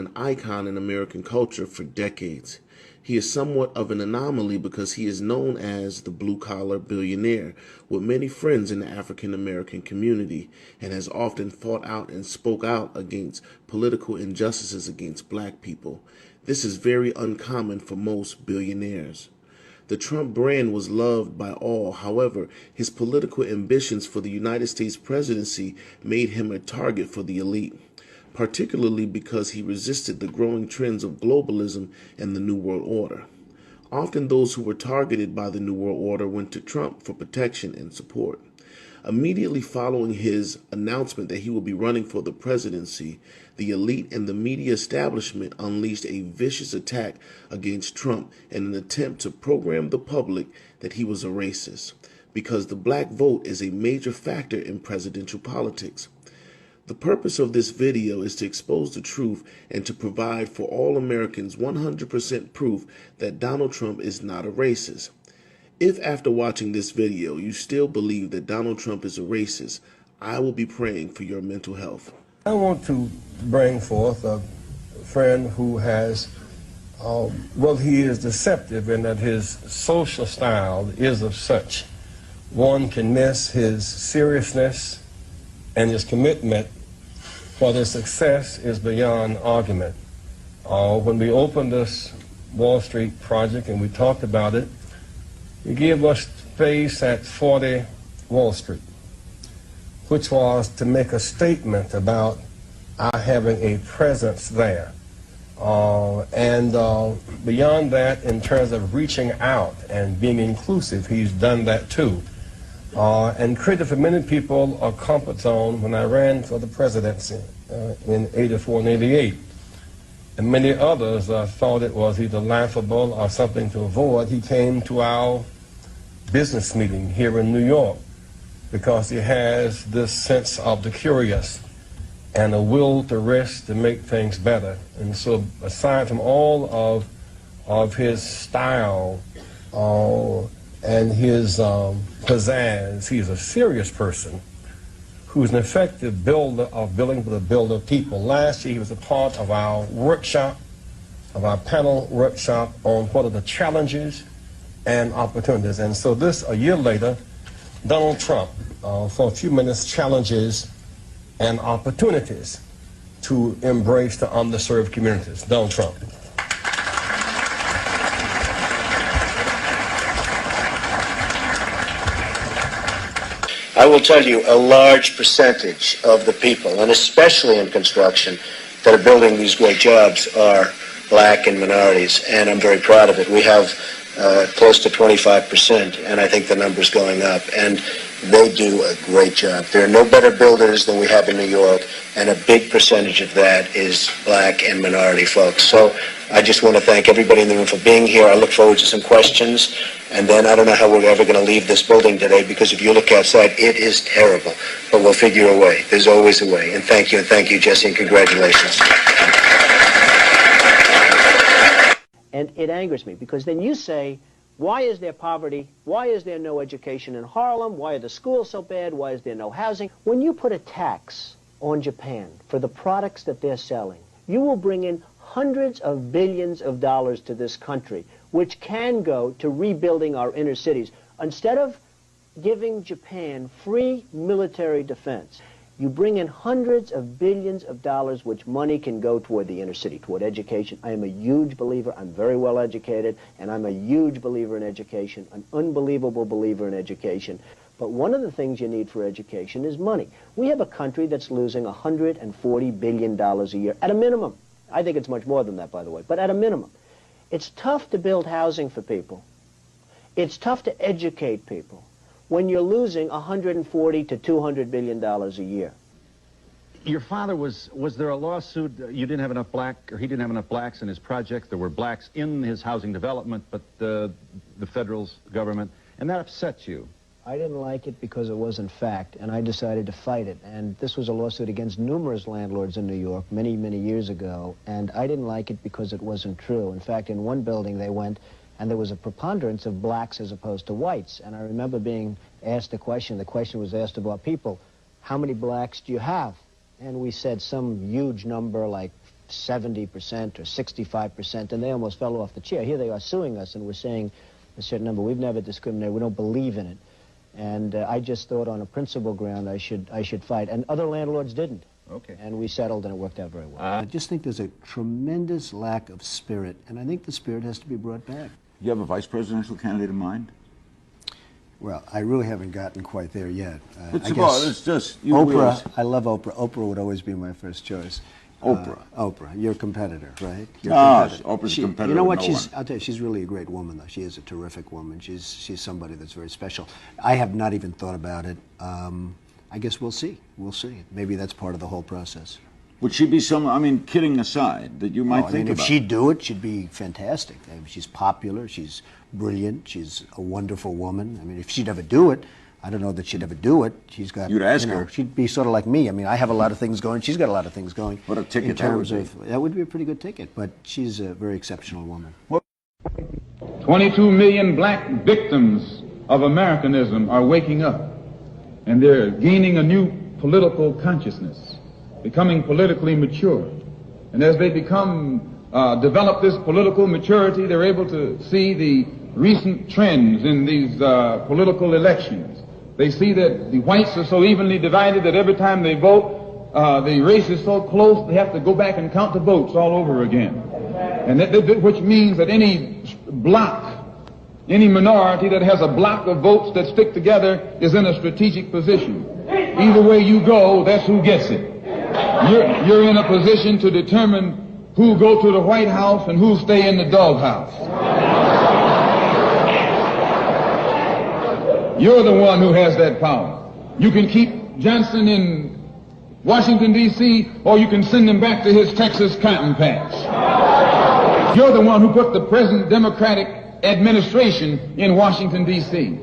an icon in American culture for decades. He is somewhat of an anomaly because he is known as the blue-collar billionaire with many friends in the African American community and has often fought out and spoke out against political injustices against black people. This is very uncommon for most billionaires. The Trump brand was loved by all. However, his political ambitions for the United States presidency made him a target for the elite, particularly because he resisted the growing trends of globalism and the New World Order. Often those who were targeted by the New World Order went to Trump for protection and support. Immediately following his announcement that he will be running for the presidency, the elite and the media establishment unleashed a vicious attack against Trump in an attempt to program the public that he was a racist, because the black vote is a major factor in presidential politics. The purpose of this video is to expose the truth and to provide for all Americans 100% proof that Donald Trump is not a racist. If after watching this video you still believe that Donald Trump is a racist, I will be praying for your mental health. I want to bring forth a friend who has, well, he is deceptive in that his social style is of such. One can miss his seriousness and his commitment for their success is beyond argument. When we opened this Wall Street project and we talked about it, he gave us space at 40 Wall Street, which was to make a statement about our having a presence there. And beyond that, in terms of reaching out and being inclusive, he's done that too. And created for many people a comfort zone when I ran for the presidency in 84 and 88. And many others thought it was either laughable or something to avoid. He came to our business meeting here in New York because he has this sense of the curious and a will to risk to make things better. And so aside from all of his style and his pizzazz, he's a serious person who's an effective builder of building for the builder people. Last year he was a part of our workshop, of our panel workshop on what are the challenges and opportunities. And so this, a year later, Donald Trump, for a few minutes, challenges and opportunities to embrace the underserved communities. Donald Trump. I will tell you, a large percentage of the people, and especially in construction, that are building these great jobs are black and minorities, and I'm very proud of it. We have close to 25%, and I think the number's going up, and they do a great job. There are no better builders than we have in New York, and a big percentage of that is black and minority folks. So I just want to thank everybody in the room for being here. I look forward to some questions, and then I don't know how we're ever going to leave this building today, because if you look outside, it is terrible, but we'll figure a way. There's always a way, and thank you, Jesse, and congratulations. And it angers me, because then you say, why is there poverty? Why is there no education in Harlem? Why are the schools so bad? Why is there no housing? When you put a tax on Japan for the products that they're selling, you will bring in hundreds of billions of dollars to this country, which can go to rebuilding our inner cities. Instead of giving Japan free military defense, you bring in hundreds of billions of dollars, which money can go toward the inner city, toward education. I am a huge believer. I'm very well educated, and I'm a huge believer in education, an unbelievable believer in education. But one of the things you need for education is money. We have a country that's losing $140 billion a year, at a minimum. I think it's much more than that, by the way, but at a minimum. It's tough to build housing for people. It's tough to educate people when you're losing $140 to $200 billion a year. Your father was there a lawsuit? You didn't have enough he didn't have enough blacks in his projects. There were blacks in his housing development, but the federal government, and that upset you. I didn't like it because it wasn't fact, and I decided to fight it. And this was a lawsuit against numerous landlords in New York many, many years ago, and I didn't like it because it wasn't true. In fact, in one building they went, and there was a preponderance of blacks as opposed to whites. And I remember being asked a question. The question was asked about people, how many blacks do you have? And we said some huge number, like 70% or 65%, and they almost fell off the chair. Here they are suing us, and we're saying a certain number. We've never discriminated. We don't believe in it. And I just thought on a principle ground I should fight. And other landlords didn't. Okay. And we settled, and it worked out very well. I just think there's a tremendous lack of spirit, and I think the spirit has to be brought back. You have a vice presidential candidate in mind? Well, I really haven't gotten quite there yet. But I suppose guess it's just Oprah. I love Oprah. Oprah would always be my first choice. Oprah. Oprah, your competitor, right? Your Oprah's a competitor. You know what? No I'll tell you, she's really a great woman, though. She is a terrific woman. She's somebody that's very special. I have not even thought about it. I guess we'll see. We'll see. Maybe that's part of the whole process. Would she be I mean, kidding aside, that you might think if about? she'd do it, she'd be fantastic. I mean, she's popular. She's brilliant. She's a wonderful woman. I mean, if she'd ever do it, I don't know that she'd ever do it. She's got. You'd ask her. She'd be sort of like me. I mean, I have a lot of things going. She's got a lot of things going. What a ticket in terms that would of that would be a pretty good ticket. But she's a very exceptional woman. 22 million black victims of Americanism are waking up, and they're gaining a new political consciousness, becoming politically mature. And as they develop this political maturity, they're able to see the recent trends in these political elections. They see that the whites are so evenly divided that every time they vote, the race is so close they have to go back and count the votes all over again. And which means that any block, any minority that has a block of votes that stick together is in a strategic position. Either way you go, that's who gets it. You're in a position to determine who go to the White House and who stay in the doghouse. You're the one who has that power. You can keep Johnson in Washington, D.C., or you can send him back to his Texas cotton patch. You're the one who put the present Democratic administration in Washington, D.C.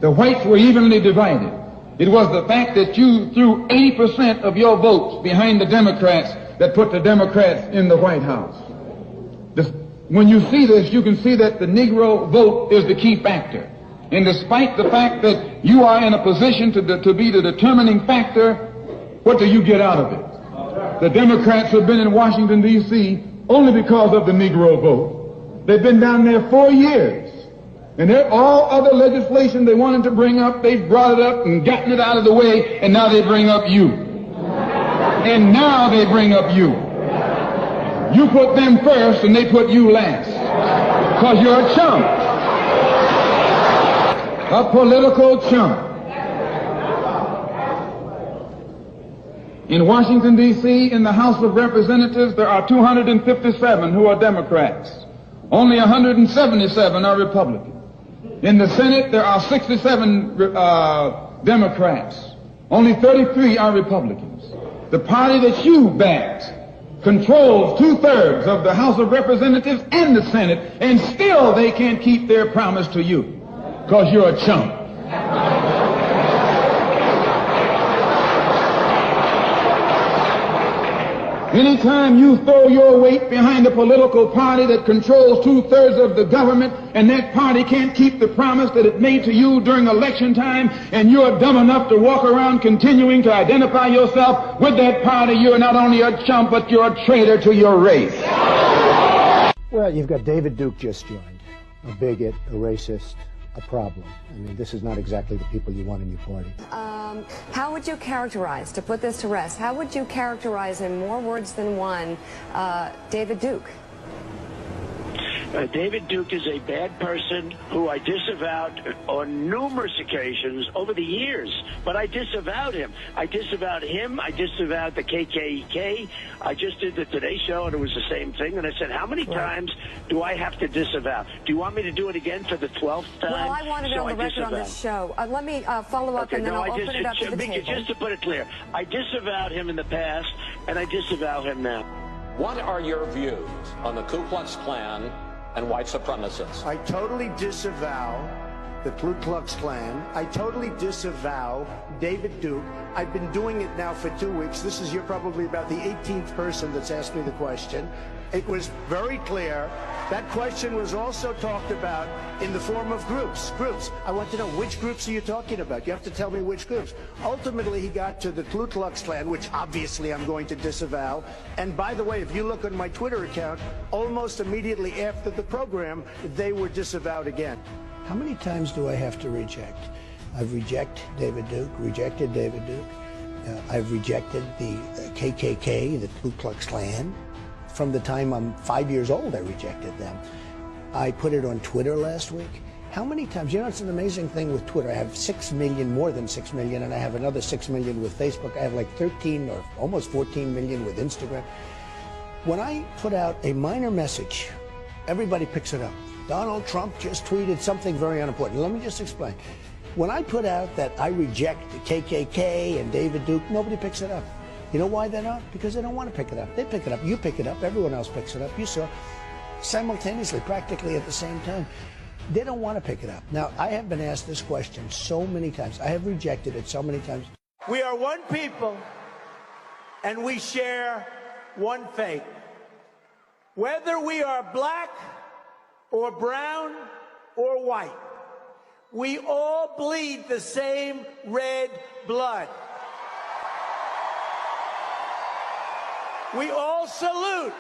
The whites were evenly divided. It was the fact that you threw 80% of your votes behind the Democrats that put the Democrats in the White House. When you see this, you can see that the Negro vote is the key factor. And despite the fact that you are in a position to be the determining factor, what do you get out of it? The Democrats have been in Washington, D.C. only because of the Negro vote. They've been down there 4 years. And all other legislation they wanted to bring up, they've brought it up and gotten it out of the way, and now they bring up you. And now they bring up you. You put them first and they put you last. Because you're a chump. A political chump. In Washington, D.C., in the House of Representatives, there are 257 who are Democrats. Only 177 are Republicans. In the Senate, there are 67 Democrats. Only 33 are Republicans. The party that you backed controls 2/3 of the House of Representatives and the Senate, and still they can't keep their promise to you. Because you're a chump. Anytime you throw your weight behind a political party that controls 2/3 of the government, and that party can't keep the promise that it made to you during election time, and you're dumb enough to walk around continuing to identify yourself with that party, you're not only a chump, but you're a traitor to your race. Well, you've got David Duke just joined, a bigot, a racist, a problem. I mean, this is not exactly the people you want in your party. How would you characterize, to put this to rest, how would you characterize in more words than one, David Duke? David Duke is a bad person who I disavowed on numerous occasions over the years, but I disavowed him. I disavowed him. I disavowed the KKK. I just did the Today Show, and it was the same thing. And I said, how many times do I have to disavow? Do you want me to do it again for the 12th time? Well, I want it on the record on this show. Let me follow up, and then I'll open it up to the table. Just to put it clear, I disavowed him in the past, and I disavow him now. What are your views on the Ku Klux Klan and white supremacists? I totally disavow the Ku Klux Klan. I totally disavow David Duke. I've been doing it now for 2 weeks. You're probably about the 18th person that's asked me the question. It was very clear That question was also talked about in the form of groups. I want to know, which groups are you talking about? You have to tell me which groups. Ultimately, he got to the Ku Klux Klan, which obviously I'm going to disavow. And by the way, if you look on my Twitter account, almost immediately after the program, they were disavowed again. How many times do I have to reject? I've rejected David Duke. I've rejected the KKK, the Ku Klux Klan. From the time I'm 5 years old, I rejected them. I put it on Twitter last week. How many times? You know, it's an amazing thing with Twitter. I have 6 million, more than 6 million, and I have another 6 million with Facebook. I have like 13 or almost 14 million with Instagram. When I put out a minor message, everybody picks it up. Donald Trump just tweeted something very unimportant. Let me just explain. When I put out that I reject the KKK and David Duke, nobody picks it up. You know why they're not? Because they don't want to pick it up. They pick it up. You pick it up. Everyone else picks it up. You saw simultaneously, practically at the same time. They don't want to pick it up. Now, I have been asked this question so many times. I have rejected it so many times. We are one people, and we share one faith. Whether we are black or brown or white, we all bleed the same red blood. We all salute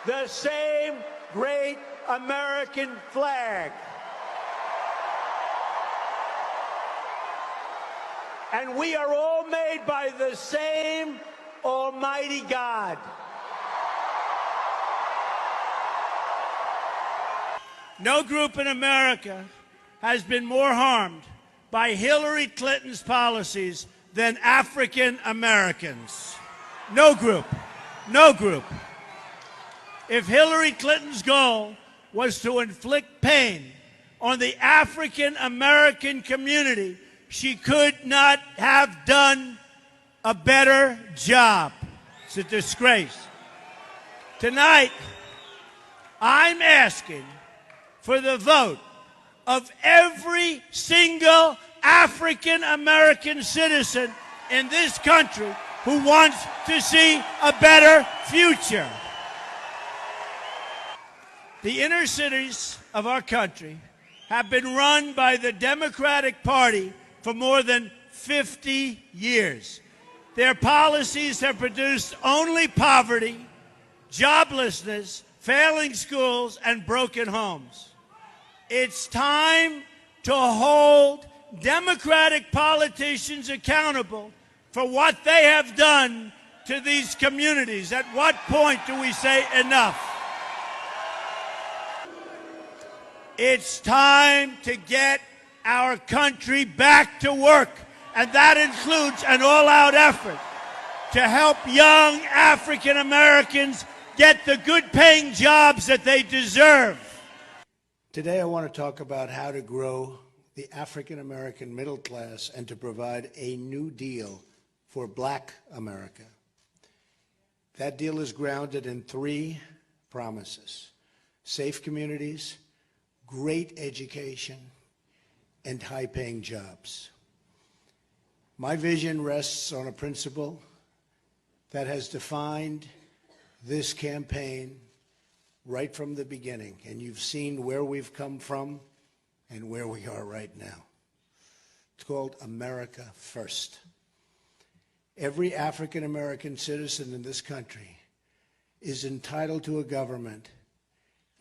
the same great American flag. And we are all made by the same Almighty God. No group in America has been more harmed by Hillary Clinton's policies than African Americans. No group. No group. If Hillary Clinton's goal was to inflict pain on the African American community, she could not have done a better job. It's a disgrace. Tonight, I'm asking for the vote of every single African American citizen in this country who wants to see a better future. The inner cities of our country have been run by the Democratic Party for more than 50 years. Their policies have produced only poverty, joblessness, failing schools, and broken homes. It's time to hold Democratic politicians accountable for what they have done to these communities. At what point do we say enough? It's time to get our country back to work, and that includes an all-out effort to help young African Americans get the good-paying jobs that they deserve. Today I want to talk about how to grow the African American middle class and to provide a new deal for Black America. That deal is grounded in 3 promises: safe communities, great education, and high-paying jobs. My vision rests on a principle that has defined this campaign right from the beginning, and you've seen where we've come from and where we are right now. It's called America First. Every African American citizen in this country is entitled to a government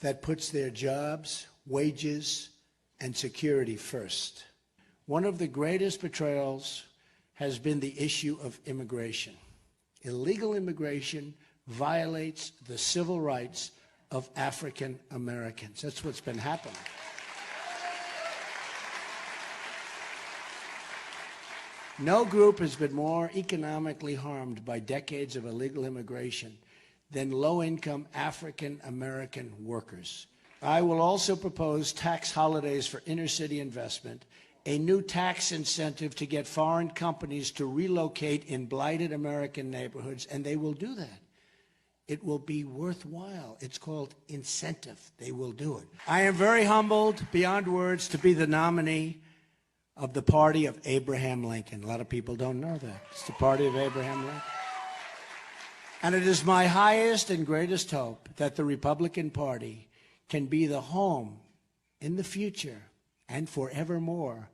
that puts their jobs, wages, and security first. One of the greatest betrayals has been the issue of immigration. Illegal immigration violates the civil rights of African Americans. That's what's been happening. No group has been more economically harmed by decades of illegal immigration than low-income African American workers. I will also propose tax holidays for inner-city investment, a new tax incentive to get foreign companies to relocate in blighted American neighborhoods, and they will do that. It will be worthwhile. It's called incentive. They will do it. I am very humbled, beyond words, to be the nominee of the party of Abraham Lincoln. A lot of people don't know that. It's the party of Abraham Lincoln. And it is my highest and greatest hope that the Republican Party can be the home in the future and forevermore